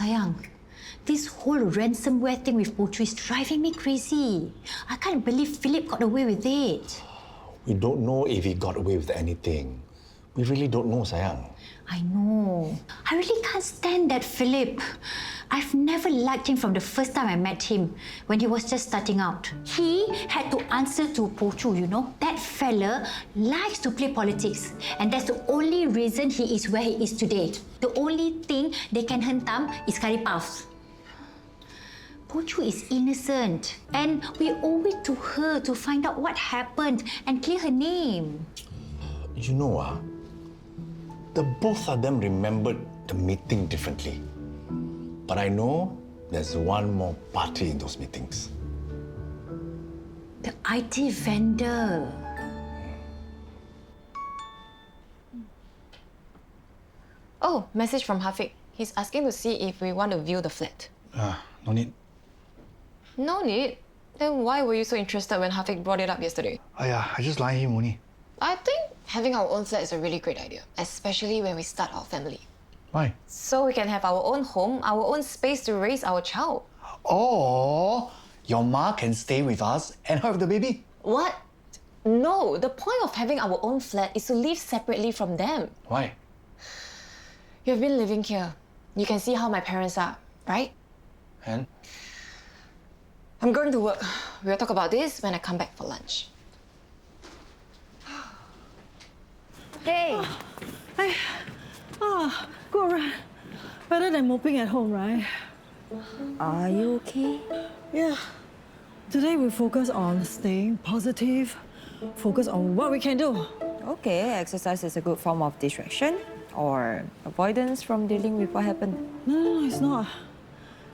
Sayang, this whole ransomware thing with Poh Choo is driving me crazy. I can't believe Philip got away with it. We don't know if he got away with anything. We really don't know, sayang. I know. I really can't stand that Philip. I've never liked him from the first time I met him, when he was just starting out. He had to answer to Poh Choo, you know. That fella likes to play politics, and that's the only reason he is where he is today. The only thing they can hentam is curry puffs. Poh Choo is innocent, and we owe it to her to find out what happened and clear her name. You know, the both of them remembered the meeting differently. But I know there's one more party in those meetings. The IT vendor. Oh, message from Hafiq. He's asking to see if we want to view the flat. No need. No need? Then why were you so interested when Hafiq brought it up yesterday? I just like him only. I think having our own flat is a really great idea, especially when we start our family. Why? So we can have our own home, our own space to raise our child. Or your ma can stay with us and have the baby. What? No, the point of having our own flat is to live separately from them. Why? You've been living here. You can see how my parents are, right? And? I'm going to work. We'll talk about this when I come back for lunch. Hey! Good, right? Better than moping at home, right? Are you okay? Yeah. Today we focus on staying positive, focus on what we can do. Okay, exercise is a good form of distraction or avoidance from dealing with what happened. No, it's not.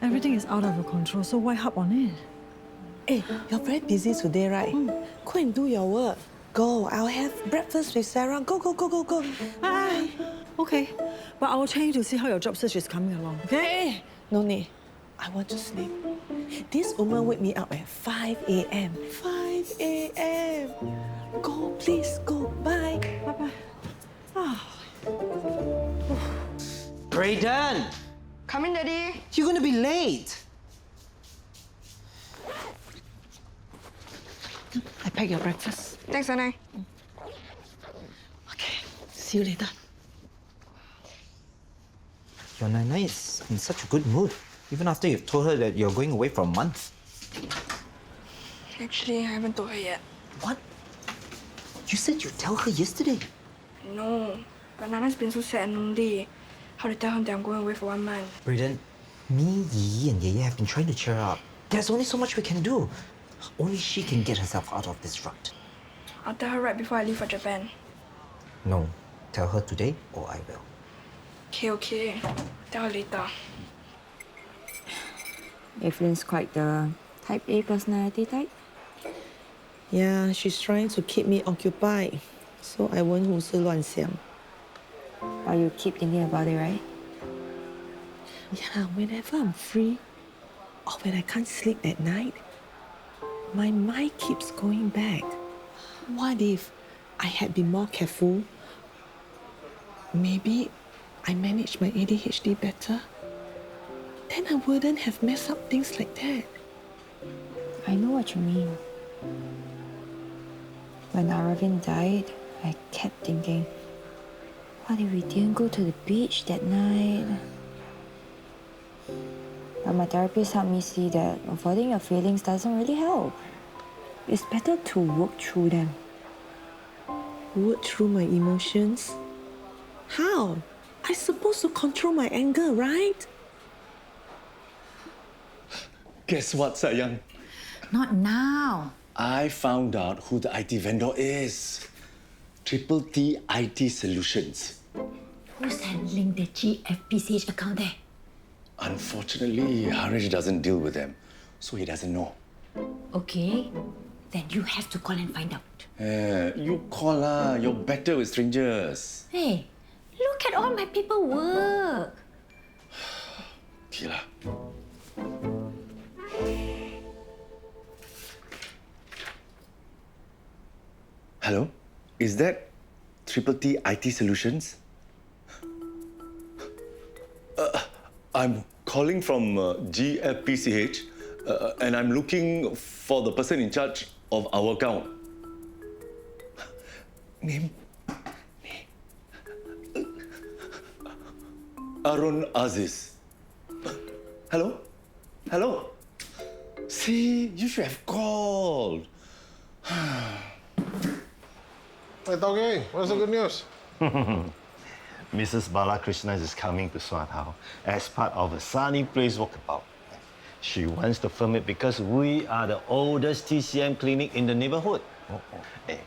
Everything is out of your control, so why harp on it? Hey, you're very busy today, right? Go and do your work. Go, I'll have breakfast with Sarah. Go. Bye. Okay, but I will change to see how your job search is coming along, okay? Hey, no need. I want to sleep. This woman wake me up at 5 a.m. 5 a.m. Go, please, go. Bye. Bye-bye. Brayden! Come in, Daddy. You're gonna be late. I pack your breakfast. Thanks, Anai. Okay, see you later. Your Nana is in such a good mood, even after you've told her that you're going away for a month. Actually, I haven't told her yet. What? You said you'd tell her yesterday. No, but Nana's been so sad and lonely. How to tell her that I'm going away for 1 month? Brayden, me, Yi, and Yeye have been trying to cheer her up. There's only so much we can do. Only she can get herself out of this rut. I'll tell her right before I leave for Japan. No, tell her today or I will. Okay. Tell her later. Evelyn's quite the type A personality type. Yeah, she's trying to keep me occupied, so I won't 胡思乱想. But you keep thinking about it, right? Yeah, whenever I'm free, or when I can't sleep at night, my mind keeps going back. What if I had been more careful? Maybe I managed my ADHD better? Then I wouldn't have messed up things like that. I know what you mean. When Aravind died, I kept thinking, what if we didn't go to the beach that night? But my therapist helped me see that avoiding your feelings doesn't really help. It's better to work through them. Work through my emotions? How? I'm supposed to control my anger, right? Guess what, sayang? Not now. I found out who the IT vendor is. Triple T IT Solutions. Who's handling the GFPCH account there? Unfortunately, Harish doesn't deal with them, so he doesn't know. Okay, then you have to call and find out. You call lah. You're better with strangers. Hey, look at all my paperwork. Okay lah. Hello? Is that Triple T IT Solutions? I'm calling from GFPCH, and I'm looking for the person in charge of our account. Name? Arun Aziz. Hello? Hello? See, you should have called. Hey, Tauge, what's the good news? Mrs. Balakrishnan is coming to Swat House as part of a Sunny Place walkabout. She wants to film it because we are the oldest TCM clinic in the neighborhood. Hey,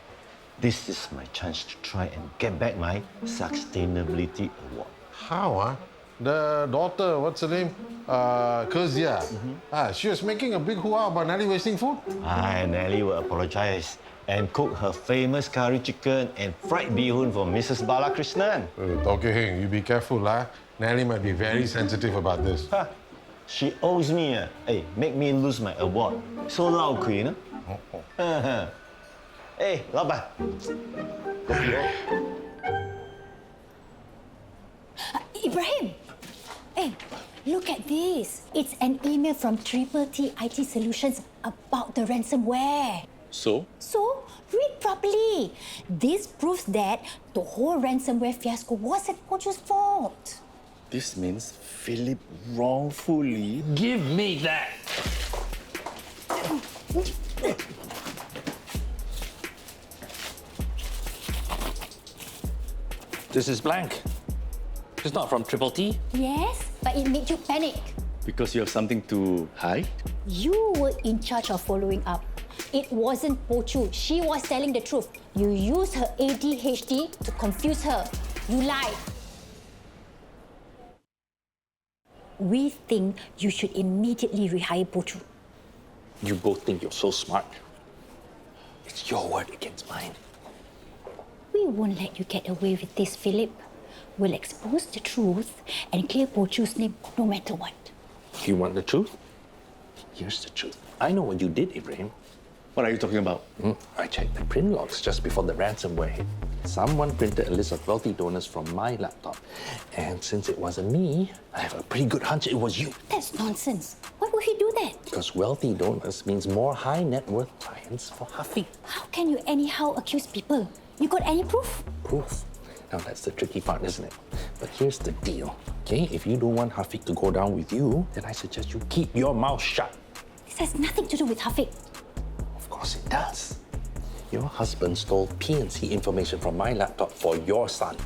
this is my chance to try and get back my sustainability award. How, huh? The daughter, what's her name? Kezia. She was making a big hoo-ha about Nelly wasting food. Nelly will apologize and cook her famous curry chicken and fried bee-hoon for Mrs. Balakrishnan. Tauge, you be careful, lah. Nelly might be very sensitive about this. She owes me. Hey, make me lose my award. So loud, you know? Hey, 老板. Ibrahim! Hey, look at this. It's an email from Triple T IT Solutions about the ransomware. So? So, read properly. This proves that the whole ransomware fiasco wasn't Poh Choo's fault. This means Philip wrongfully... Give me that! This is blank. It's not from Triple T. Yes, but it made you panic. Because you have something to hide? You were in charge of following up. It wasn't Poh Choo. She was telling the truth. You used her ADHD to confuse her. You lied. We think you should immediately rehire Poh Choo. You both think you're so smart. It's your word against mine. We won't let you get away with this, Philip. We'll expose the truth and clear Poh Choo's name no matter what. You want the truth? Here's the truth. I know what you did, Ibrahim. What are you talking about? I checked the print logs just before the ransomware hit. Someone printed a list of wealthy donors from my laptop. And since it wasn't me, I have a pretty good hunch it was you. That's nonsense. Why would he do that? Because wealthy donors means more high net worth clients for Hafiq. How can you anyhow accuse people? You got any proof? Proof? Now that's the tricky part, isn't it? But here's the deal, okay? If you don't want Hafiq to go down with you, then I suggest you keep your mouth shut. This has nothing to do with Hafiq. Of course it does. Your husband stole PNC information from my laptop for your son.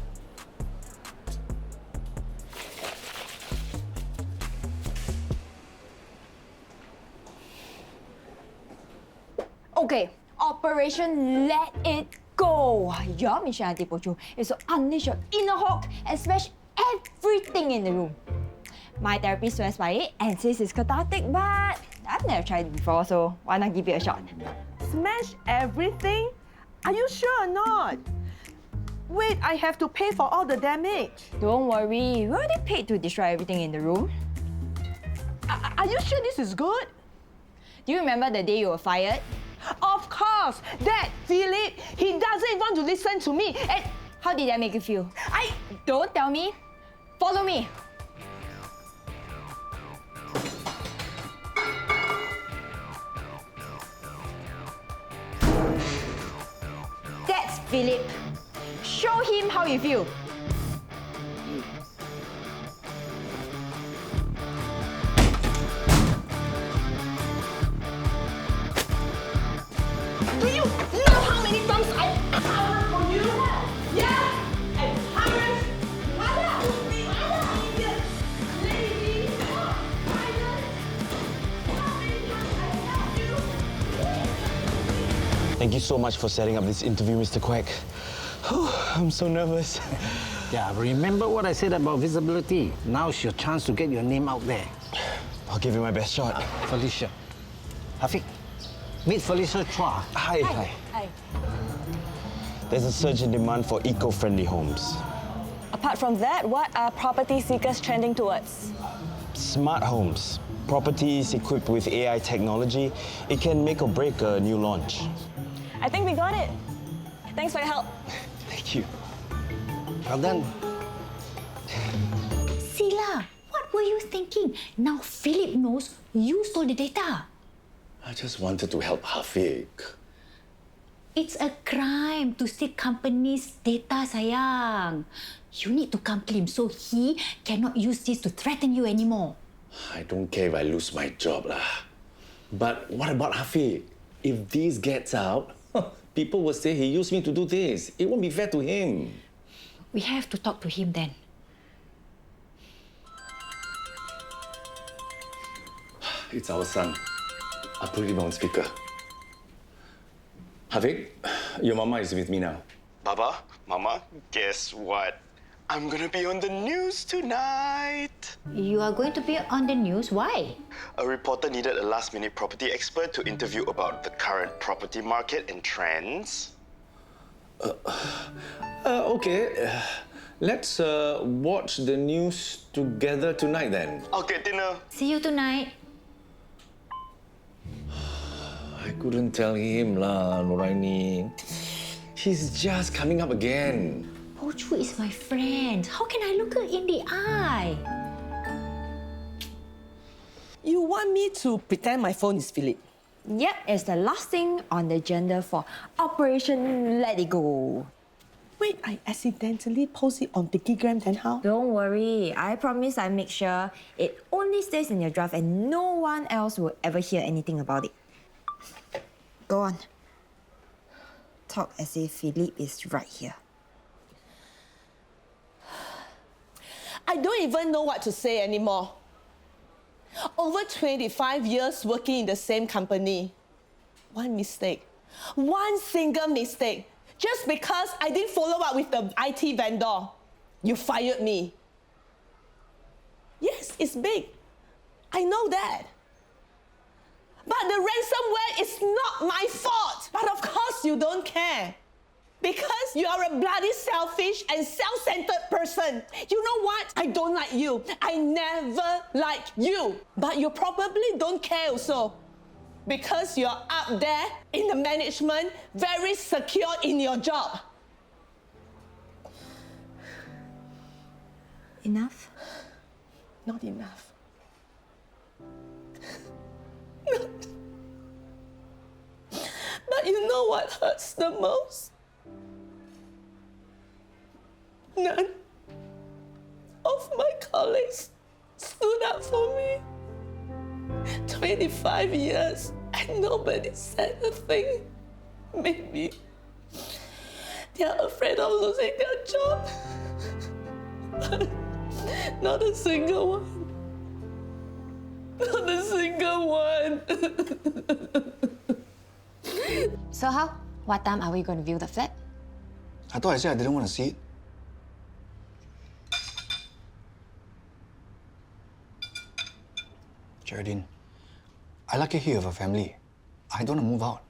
Okay, Operation Let It Go. Your mission, Auntie Poh Choo, is to unleash your inner hawk and smash everything in the room. My therapist swears by it and says it's cathartic, but I've never tried it before, so why not give it a shot? Smash everything? Are you sure or not? Wait, I have to pay for all the damage. Don't worry, we already paid to destroy everything in the room. Are you sure this is good? Do you remember the day you were fired? Of course! That Philip, he doesn't want to listen to me. And how did that make you feel? Don't tell me. Follow me. That's Philip. Show him how you feel. do you know how many times I covered for you? Yeah? And Iris, Mother, idiot, lazy, violent. How many times I helped you? Thank you so much for setting up this interview, Mr. Quack. I'm so nervous. Yeah, remember what I said about visibility. Now's your chance to get your name out there. I'll give you my best shot. Felicia. Hafiq, meet Felicia Chua. Hi. Hi. There's a surge in demand for eco-friendly homes. Apart from that, what are property seekers trending towards? Smart homes. Properties equipped with AI technology. It can make or break a new launch. I think we got it. Thanks for your help. Thank you. Well done. Sila, what were were you thinking? Now Philip knows you stole the data. I just wanted to help Hafiq. It's a crime to steal company's data, sayang. You need to come clean so he cannot use this to threaten you anymore. I don't care if I lose my job lah. But what about Hafiq? If this gets out, people will say he used me to do this. It won't be fair to him. We have to talk to him then. It's our son. I'll put him on speaker. Hafiq, your mama is with me now. Baba, Mama, guess what? I'm gonna be on the news tonight. You are going to be on the news? Why? A reporter needed a last-minute property expert to interview about the current property market and trends. Okay. Let's watch the news together tonight then. I'll get dinner. See you tonight. I couldn't tell him lah, Nooraini. He's just coming up again. Poh Choo is my friend. How can I look her in the eye? You want me to pretend my phone is Philip? Yep, it's the last thing on the agenda for Operation Let It Go. Wait, I accidentally post it on Digigram, then how? Don't worry, I promise I make sure it only stays in your draft and no one else will ever hear anything about it. Go on. Talk as if Philip is right here. I don't even know what to say anymore. Over 25 years working in the same company. One mistake. One single mistake. Just because I didn't follow up with the IT vendor, you fired me. Yes, it's big. I know that. But the ransomware is not my fault. But of course you don't care. Because you are a bloody selfish and self-centered person. You know what? I don't like you. I never liked you. But you probably don't care also. Because you're up there in the management, very secure in your job. Enough? Not enough. But you know what hurts the most? None of my colleagues stood up for me. 25 years and nobody said a thing. Maybe they're afraid of losing their job. But not a single one. Not a single one. So how? What time are we going to view the flat? I thought I said I didn't want to see it. Geraldine, I like it here with a family. I don't want to move out.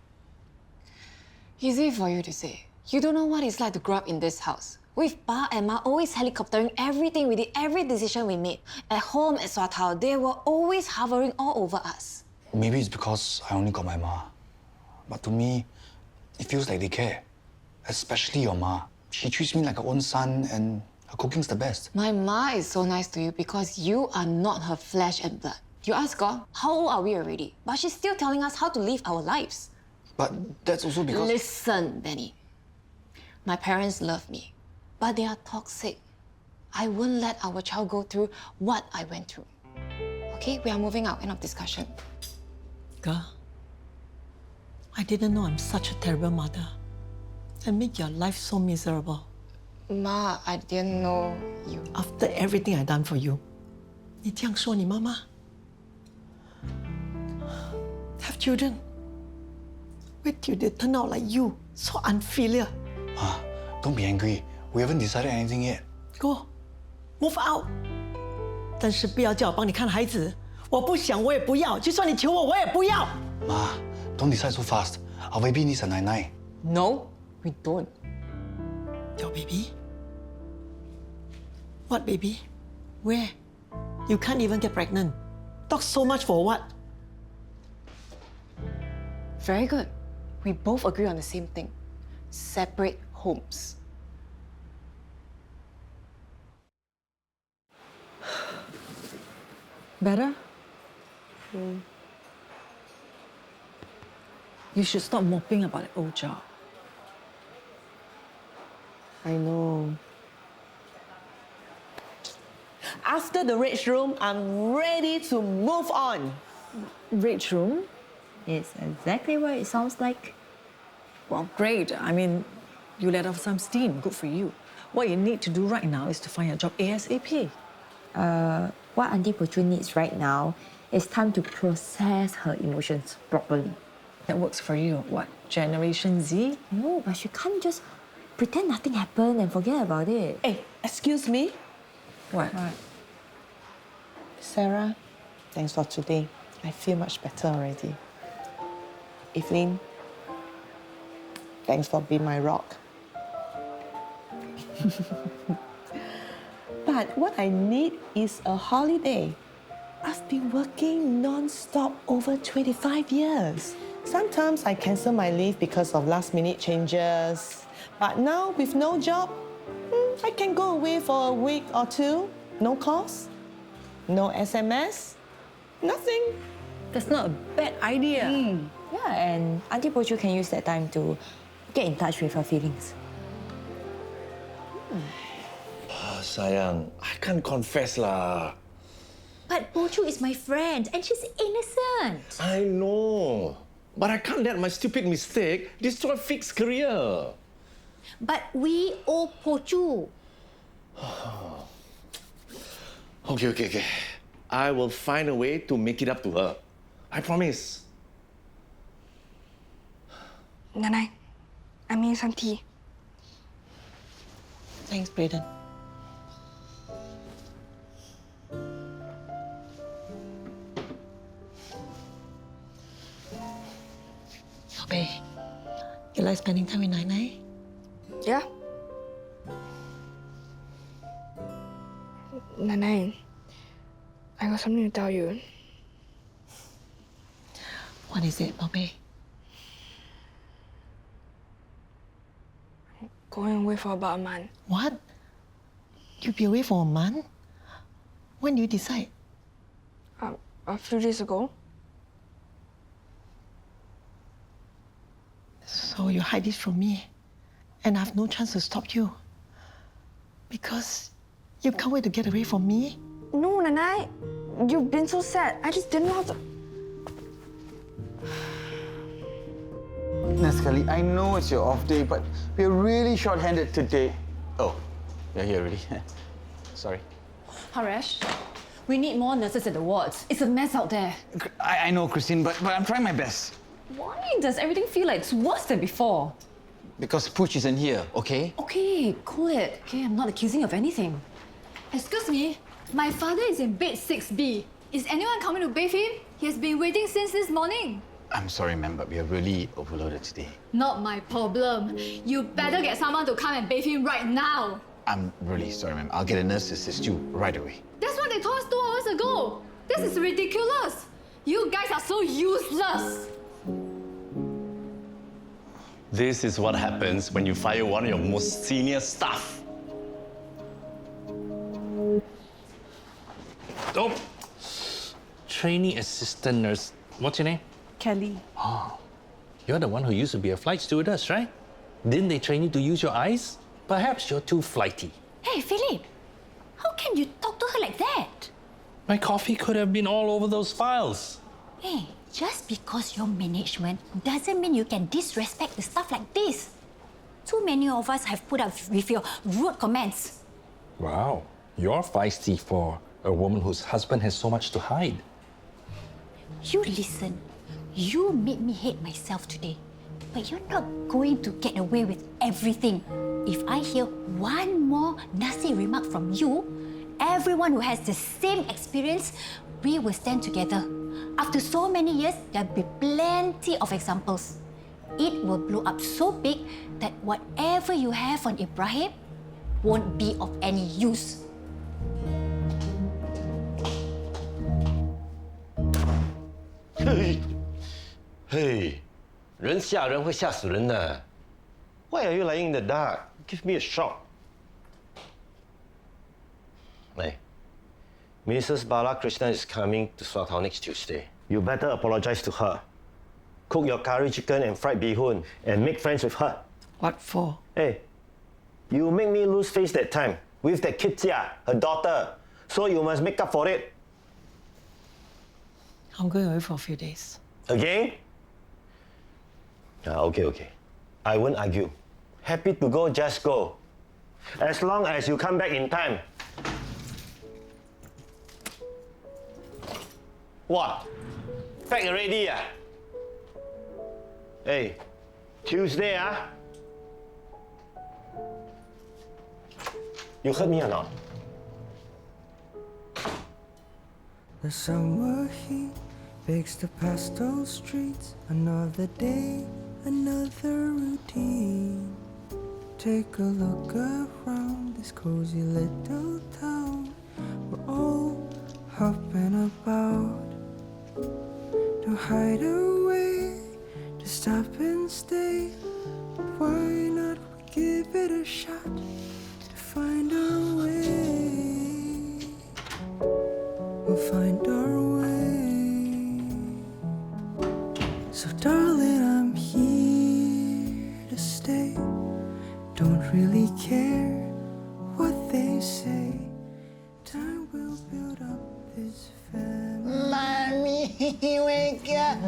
Easy for you to say. You don't know what it's like to grow up in this house. With Pa and Ma always helicoptering everything we did, every decision we made. At home, at Swatao, they were always hovering all over us. Maybe it's because I only got my ma. But to me, it feels like they care. Especially your ma. She treats me like her own son and her cooking's the best. My Ma is so nice to you because you are not her flesh and blood. You ask her, how old are we already? But she's still telling us how to live our lives. But that's also because... Listen, Benny. My parents love me, but they are toxic. I won't let our child go through what I went through. Okay, we are moving out. End of discussion. Girl, I didn't know I'm such a terrible mother and make your life so miserable. Ma, I didn't know you. After everything I've done for you, 你这样说你妈妈? Have children. Wait till they turn out like you, so unfilial. Ma, don't be angry. We haven't decided anything yet. Go, move out. 但是不要叫我帮你看孩子，我不想，我也不要。就算你求我，我也不要。 Ma, don't decide so fast. Our baby needs a 奶奶. No, we don't. Your baby? What baby? Where? You can't even get pregnant. Talk so much for what? Very good. We both agree on the same thing. Separate homes. Better? You should stop moping about the old job. I know. After the rage room, I'm ready to move on. Rage room? It's exactly what it sounds like. Well, great. I mean, you let off some steam. Good for you. What you need to do right now is to find a job ASAP. What Auntie Poh Choo needs right now is time to process her emotions properly. That works for you. What, Generation Z? No, but she can't just pretend nothing happened and forget about it. Hey, excuse me? What? Sarah, thanks for today. I feel much better already. Evelyn, thanks for being my rock. But what I need is a holiday. I've been working non-stop over 25 years. Sometimes I cancel my leave because of last-minute changes. But now, with no job, I can go away for a week or two. No calls, no SMS, nothing. That's not a bad idea. Yeah, and Auntie Poh Choo can use that time to get in touch with her feelings. Sayang, I can't confess lah. But Poh Choo is my friend and she's innocent. I know. But I can't let my stupid mistake destroy Fig's career. But we owe Poh Choo. Okay. I will find a way to make it up to her. I promise. Nanai, I made some tea. Thanks, Braden. Okay. You like spending time with Nai? Yeah? Nanai, I got something to tell you. What is it, Bobby? Going away for about a month. What? You'll be away for a month? When do you decide? A few days ago. So you hide this from me, and I have no chance to stop you. Because you can't wait to get away from me? No, Nanai. You've been so sad. I just didn't know how to... Naskali, I know it's your off day, but we're really short-handed today. Oh, you're here already. Sorry. Haresh, we need more nurses at the wards. It's a mess out there. I know, Christine, but I'm trying my best. Why does everything feel like it's worse than before? Because Pooch isn't here, okay? Okay, cool it. Okay, I'm not accusing you of anything. Excuse me, my father is in bed 6B. Is anyone coming to bathe him? He has been waiting since this morning. I'm sorry, ma'am, but we are really overloaded today. Not my problem. You better get someone to come and bathe him right now. I'm really sorry, ma'am. I'll get a nurse to assist you right away. That's what they told us 2 hours ago. This is ridiculous. You guys are so useless. This is what happens when you fire one of your most senior staff. Oh! Trainee assistant nurse. What's your name? Kelly. Oh, you're the one who used to be a flight stewardess, right? Didn't they train you to use your eyes? Perhaps you're too flighty. Hey, Philip, how can you talk to her like that? My coffee could have been all over those files. Hey, just because you're management doesn't mean you can disrespect the stuff like this. Too many of us have put up with your rude comments. Wow, you're feisty for a woman whose husband has so much to hide. You listen. You made me hate myself today. But you're not going to get away with everything. If I hear one more nasty remark from you, everyone who has the same experience, we will stand together. After so many years, there'll be plenty of examples. It will blow up so big that whatever you have on Ibrahim won't be of any use. Hey, 人吓人会吓死人的。Why are you lying in the dark? Give me a shock. 来， Mrs. Balakrishnan is coming to Swatow next Tuesday. You better apologize to her. Cook your curry chicken and fried bee hoon and make friends with her. What for? Hey, you make me lose face that time with that kid Jia, her daughter. So you must make up for it. I'm going away for a few days. Again? Okay. I won't argue. Happy to go, just go. As long as you come back in time. What? Pack already, ah? Hey, Tuesday, ah? You heard me or not? The summer heat bakes the pastel streets. Another day, another routine. Take a look around this cozy little town. We're all up and about. Don't hide away, just stop and stay. Why not give it a shot to find our way? We'll find our way. So darling, I'm here to stay. Don't really care what they say. Time will build up this family. Mommy, wake up!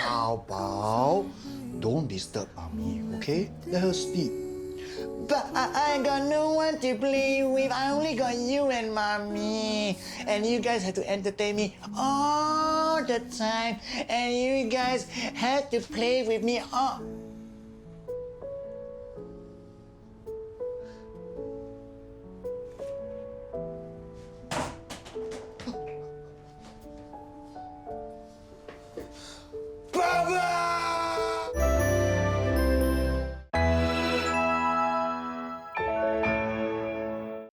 Bao Bao, don't disturb Mommy, okay? Let her sleep. But I got no one to play with. I only got you and Mommy. And you guys had to entertain me all the time. And you guys had to play with me all...